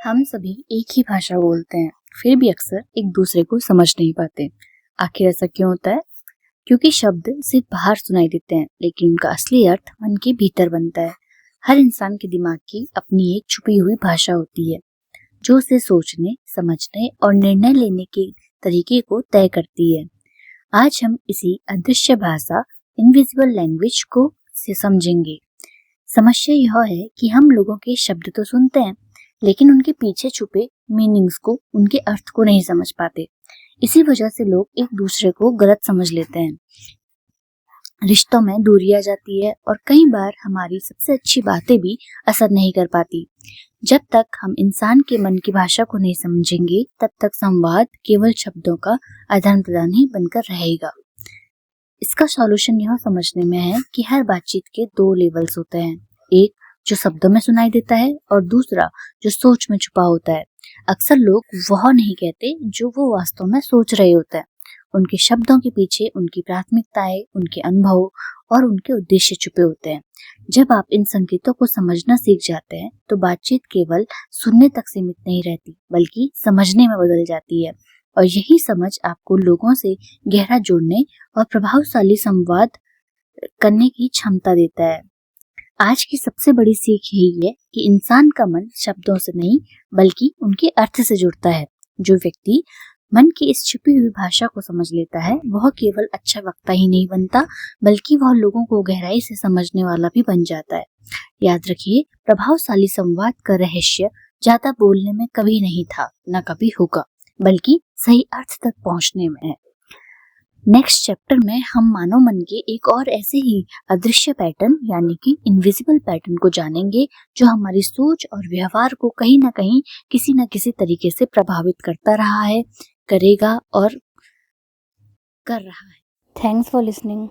हम सभी एक ही भाषा बोलते हैं, फिर भी अक्सर एक दूसरे को समझ नहीं पाते। आखिर ऐसा क्यों होता है? क्योंकि शब्द सिर्फ बाहर सुनाई देते हैं, लेकिन उनका असली अर्थ मन के भीतर बनता है। हर इंसान के दिमाग की अपनी एक छुपी हुई भाषा होती है, जो उसे सोचने, समझने और निर्णय लेने के तरीके को तय करती है। आज हम इसी अदृश्य भाषा, इनविजिबल लैंग्वेज को से समझेंगे। समस्या यह है कि हम लोगों के शब्द तो सुनते हैं, लेकिन उनके पीछे छुपे मीनिंग्स को, उनके अर्थ को नहीं समझ पाते। इसी वजह से लोग एक दूसरे को गलत समझ लेते हैं। रिश्तों में दूरी आ जाती है और कई बार हमारी सबसे अच्छी बातें भी असर नहीं कर पाती। जब तक हम इंसान के मन की भाषा को नहीं समझेंगे, तब तक संवाद केवल शब्दों का आदान प्रदान ही बनकर रहेगा। इसका सॉल्यूशन यह समझने में है कि हर बातचीत के दो लेवल्स होते हैं, एक जो शब्दों में सुनाई देता है और दूसरा जो सोच में छुपा होता है। अक्सर लोग वह नहीं कहते जो वो वास्तव में सोच रहे होते हैं। उनके शब्दों के पीछे उनकी प्राथमिकताएं, उनके अनुभव और उनके उद्देश्य छुपे होते हैं। जब आप इन संकेतों को समझना सीख जाते हैं, तो बातचीत केवल सुनने तक सीमित नहीं रहती, बल्कि समझने में बदल जाती है। और यही समझ आपको लोगों से गहरा जुड़ने और प्रभावशाली संवाद करने की क्षमता देता है। आज की सबसे बड़ी सीख यही है कि इंसान का मन शब्दों से नहीं, बल्कि उनके अर्थ से जुड़ता है। जो व्यक्ति मन की इस छुपी हुई भाषा को समझ लेता है, वह केवल अच्छा वक्ता ही नहीं बनता, बल्कि वह लोगों को गहराई से समझने वाला भी बन जाता है। याद रखिए, प्रभावशाली संवाद का रहस्य ज्यादा बोलने में कभी नहीं था, न कभी होगा, बल्कि सही अर्थ तक पहुंचने में है। नेक्स्ट चैप्टर में हम मानव मन के एक और ऐसे ही अदृश्य पैटर्न यानी कि इनविजिबल पैटर्न को जानेंगे, जो हमारी सोच और व्यवहार को कहीं ना कहीं किसी न किसी तरीके से प्रभावित करता रहा है, करेगा और कर रहा है। Thanks for listening.